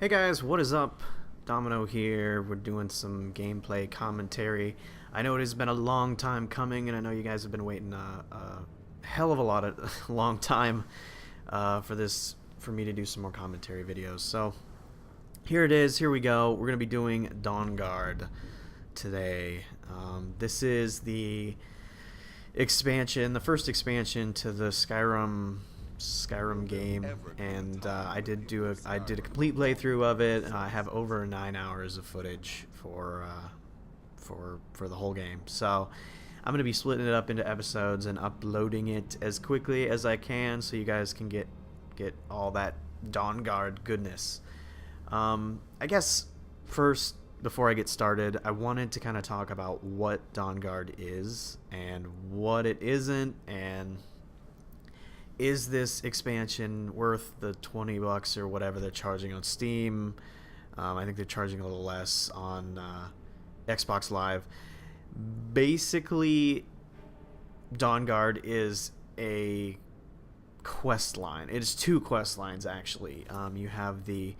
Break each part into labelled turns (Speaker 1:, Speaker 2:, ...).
Speaker 1: Hey guys, what is up? Domino here. We're doing some gameplay commentary. I know it has been a long time coming, and I know you guys have been waiting a hell of a lot of long time for me to do some more commentary videos. So here it is. Here we go. We're gonna be doing Dawnguard today. This is the expansion, the first expansion to the Skyrim game, and I did a complete playthrough of it. I have over 9 hours of footage for the whole game. So I'm gonna be splitting it up into episodes and uploading it as quickly as I can, so you guys can get all that Dawnguard goodness. I guess first, before I get started, I wanted to kind of talk about what Dawnguard is and what it isn't, and is this expansion worth the $20 or whatever they're charging on Steam? I think they're charging a little less on Xbox Live. Basically, Dawnguard is a quest line. It is two quest lines, actually. You have the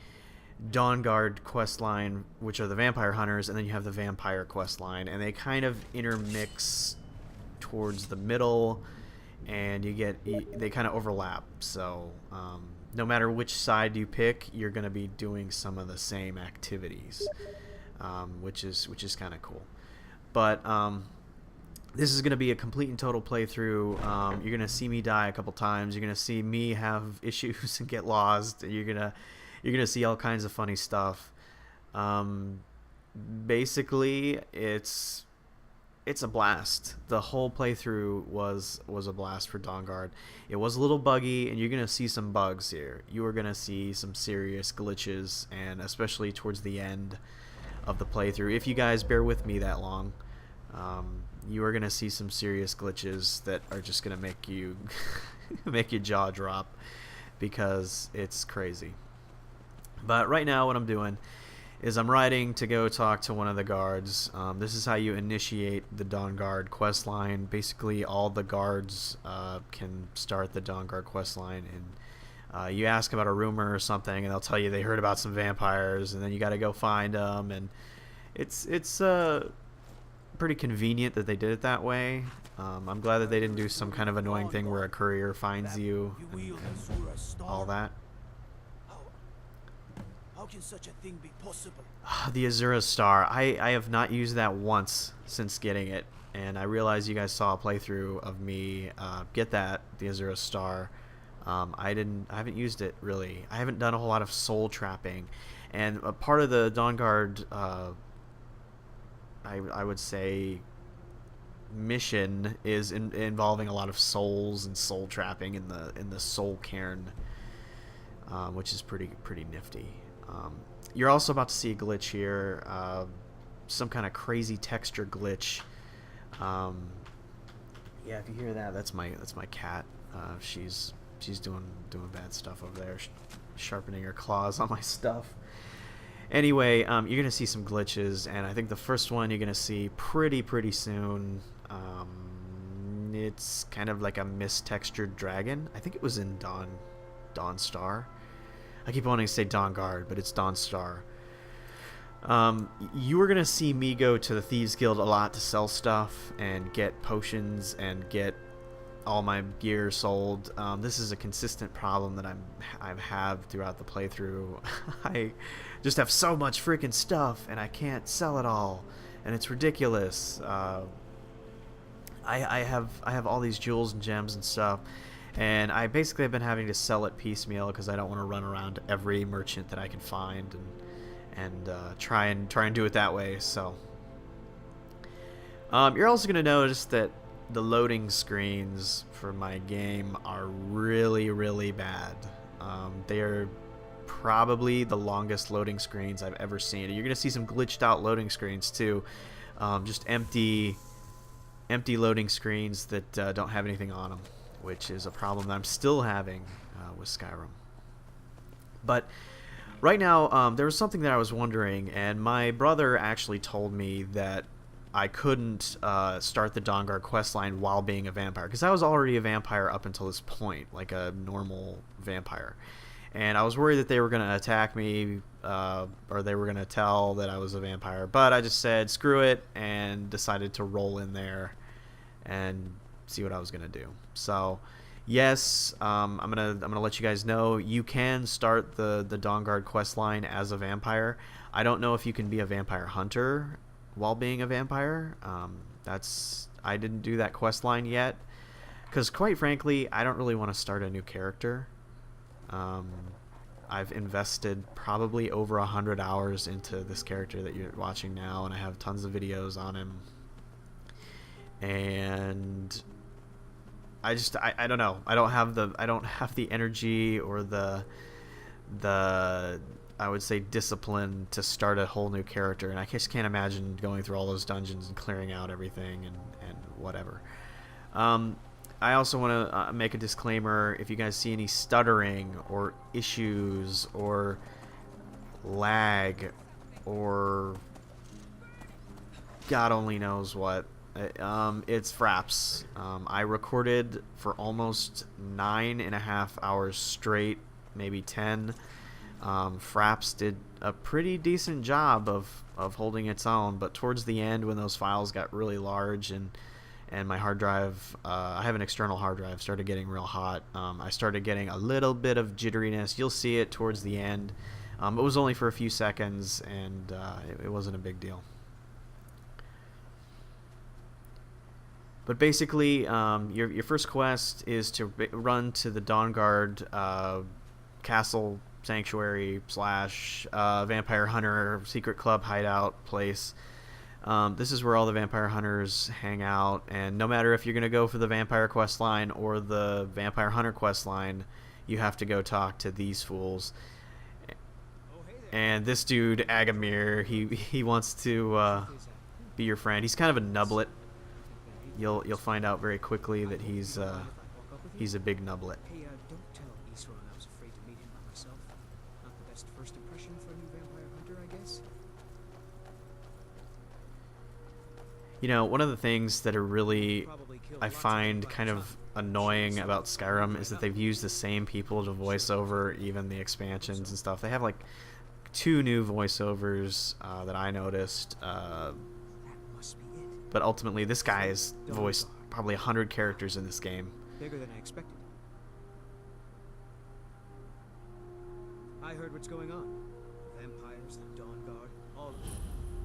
Speaker 1: Dawnguard quest line, which are the vampire hunters, and then you have the vampire quest line, and they kind of intermix towards the middle, and they kind of overlap. So no matter which side you pick, you're going to be doing some of the same activities, which is kind of cool. But this is going to be a complete and total playthrough. You're going to see me die a couple times. You're going to see me have issues and get lost. You're gonna see all kinds of funny stuff. Basically, it's a blast. The whole playthrough was a blast for Dawnguard. It was a little buggy, and you're gonna see some bugs here. You are gonna see some serious glitches, and especially towards the end of the playthrough, if you guys bear with me that long, you are gonna see some serious glitches that are just gonna make you make your jaw drop, because it's crazy. But right now what I'm doing is I'm riding to go talk to one of the guards. This is how you initiate the Dawnguard quest line. Basically, all the guards can start the Dawnguard quest line, and you ask about a rumor or something, and they'll tell you they heard about some vampires, and then you got to go find them. And it's pretty convenient that they did it that way. I'm glad that they didn't do some kind of annoying thing where a courier finds you and all that.
Speaker 2: How can such a thing be possible?
Speaker 1: The Azura Star. I have not used that once since getting it, and I realize you guys saw a playthrough of me get the Azura Star. I haven't used it really. I haven't done a whole lot of soul trapping, and a part of the Dawnguard, I would say, mission is involving a lot of souls and soul trapping in the soul cairn, which is pretty nifty. You're also about to see a glitch here, some kind of crazy texture glitch. Yeah, if you hear that, that's my cat. She's doing bad stuff over there, sharpening her claws on my stuff. Anyway, you're gonna see some glitches, and I think the first one you're gonna see pretty soon. It's kind of like a mist-textured dragon. I think it was in Dawnstar. I keep wanting to say Dawnguard, but it's Dawnstar. You are going to see me go to the Thieves Guild a lot to sell stuff and get potions and get all my gear sold. This is a consistent problem that I've had throughout the playthrough. I just have so much freaking stuff, and I can't sell it all, and it's ridiculous. I have all these jewels and gems and stuff, and I basically have been having to sell it piecemeal because I don't want to run around to every merchant that I can find and try and do it that way. So you're also going to notice that the loading screens for my game are really bad. They are probably the longest loading screens I've ever seen. And you're going to see some glitched out loading screens too, just empty loading screens that don't have anything on them, which is a problem that I'm still having with Skyrim. But right now, there was something that I was wondering, and my brother actually told me that I couldn't start the Dawnguard questline while being a vampire, because I was already a vampire up until this point, like a normal vampire. and I was worried that they were going to attack me, or they were going to tell that I was a vampire. But I just said screw it and decided to roll in there and see what I was going to do. So yes, I'm gonna let you guys know you can start the Dawnguard quest line as a vampire. I don't know if you can be a vampire hunter while being a vampire. I didn't do that quest line yet because, quite frankly, I don't really want to start a new character. I've invested probably over 100 hours into this character that you're watching now, and I have tons of videos on him. And I don't know. I don't have the energy or the I would say discipline to start a whole new character, and I just can't imagine going through all those dungeons and clearing out everything and whatever. I also want to make a disclaimer: if you guys see any stuttering or issues or lag or God only knows what, it's Fraps. I recorded for almost 9.5 hours straight, maybe 10. Fraps did a pretty decent job of holding its own, but towards the end, when those files got really large and my hard drive, I have an external hard drive, started getting real hot, I started getting a little bit of jitteriness. You'll see it towards the end. It was only for a few seconds, and it wasn't a big deal. But basically, your first quest is to run to the Dawnguard castle sanctuary / vampire hunter secret club hideout place. This is where all the vampire hunters hang out, and no matter if you're going to go for the vampire quest line or the vampire hunter quest line, you have to go talk to these fools. And this dude, Agamir, he wants to be your friend. He's kind of a nublet. You'll find out very quickly that he's a big nublet.
Speaker 2: Hey, don't tell Isran I was afraid to meet him by myself. Not the best first impression for a new vampire hunter, I guess.
Speaker 1: You know, one of the things that are really, I find kind of annoying about Skyrim is that they've used the same people to voice over even the expansions and stuff. They have like 2 new voiceovers that I noticed. But ultimately, this guy has voiced probably 100 characters in this game.
Speaker 2: Bigger than I expected. I heard what's going on. Vampires, the Dawnguard, all of them.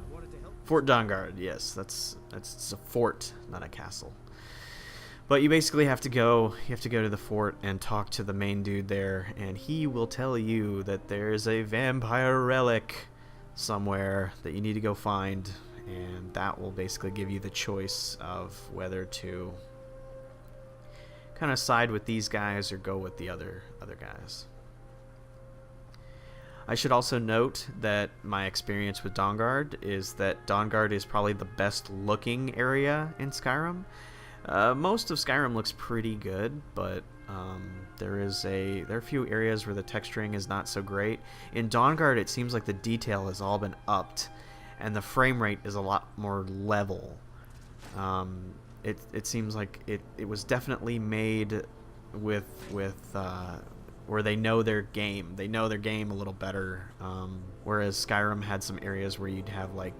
Speaker 2: I wanted to help.
Speaker 1: Fort Dawnguard, yes, that's a fort, not a castle. But you basically have to go to the fort and talk to the main dude there, and he will tell you that there's a vampire relic somewhere that you need to go find. And that will basically give you the choice of whether to kind of side with these guys or go with the other guys. I should also note that my experience with Dawnguard is that Dawnguard is probably the best looking area in Skyrim. Most of Skyrim looks pretty good, but there are a few areas where the texturing is not so great. In Dawnguard, it seems like the detail has all been upped, and the frame rate is a lot more level. It seems like it was definitely made with where they know their game. They know their game a little better. Whereas Skyrim had some areas where you'd have like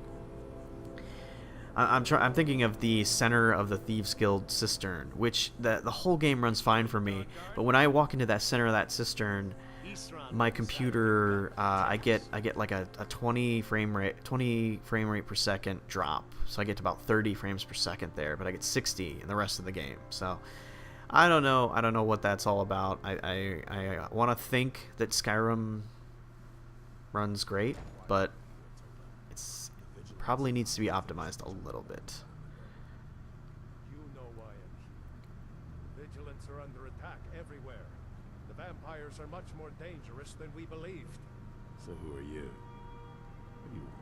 Speaker 1: I'm thinking of the center of the Thieves Guild cistern, which the whole game runs fine for me. But when I walk into that center of that cistern, my computer, I get like a 20 frame rate per second drop. So I get to about 30 frames per second there, but I get 60 in the rest of the game. So I don't know what that's all about. I want to think that Skyrim runs great, but it probably needs to be optimized a little bit.
Speaker 3: You know why I'm here. Vigilants are under attack everywhere. The vampires are much more dangerous than we believed.
Speaker 4: So who are you? What do you want?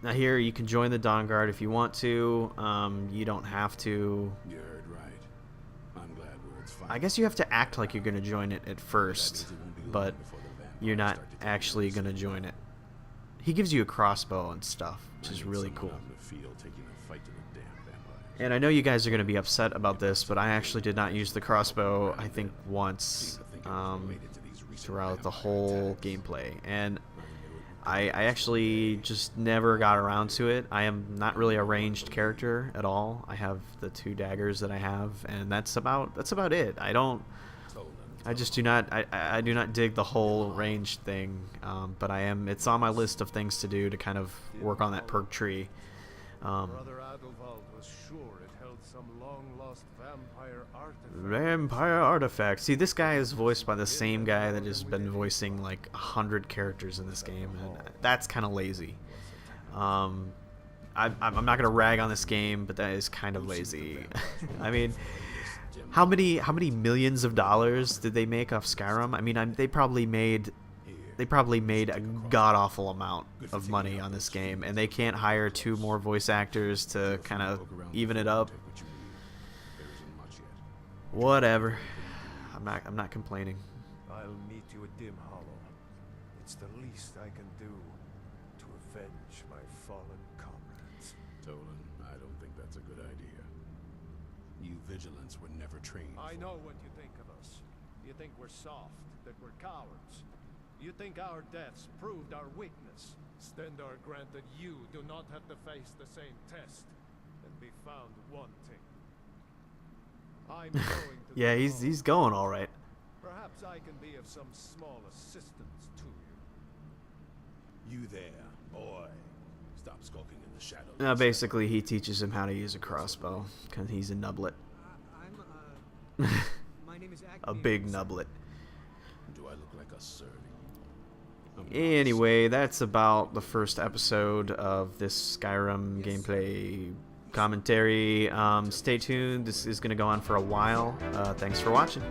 Speaker 1: Now here, you can join the Dawnguard if you want to. You don't have to.
Speaker 4: You heard right. I'm glad where it's fine.
Speaker 1: I guess you have to act like you're going to join it at first, but you're not actually going to join it. He gives you a crossbow and stuff, which is really cool.
Speaker 4: Taking a fight to the damn vampires.
Speaker 1: And I know you guys are going to be upset about this, but I actually did not use the crossbow, I think, once throughout the whole gameplay. And I actually just never got around to it. I am not really a ranged character at all. I have the 2 daggers that I have, and that's about it. I just do not I do not dig the whole range thing, but it's on my list of things to do to kind of work on that perk tree.
Speaker 3: Brother Adelwald was sure it held some long-lost vampire artifact.
Speaker 1: Vampire artifact. See, this guy is voiced by the same guy that has been voicing like 100 characters in this game, and that's kind of lazy. I'm not gonna rag on this game, but that is kind of lazy. I mean, how many millions of dollars did they make off Skyrim? I mean, they probably made a god-awful amount of money on this game, and they can't hire 2 more voice actors to kind of even it up. Whatever. I'm not complaining.
Speaker 3: I'll meet you at Dim Hollow. It's the least I can do to avenge my fallen comrades.
Speaker 4: Tolan, I don't think that's a good idea. You vigilants were never trained.
Speaker 3: I know what you think of us. You think we're soft, that we're cowards. You think our deaths proved our weakness. Stendar granted you do not have to face the same test and be found wanting. I'm going to
Speaker 1: Yeah,
Speaker 3: the
Speaker 1: he's
Speaker 3: hall.
Speaker 1: going all right.
Speaker 3: Perhaps I can be of some small assistance to you.
Speaker 4: You there, boy. Stop skulking in the shadows.
Speaker 1: Now, basically, he teaches him how to use a crossbow because he's a nublet,
Speaker 2: My name is
Speaker 1: a big nublet.
Speaker 4: Do I look like a servant?
Speaker 1: Anyway, that's about the first episode of this Skyrim gameplay commentary. Stay tuned. This is going to go on for a while. Thanks for watching.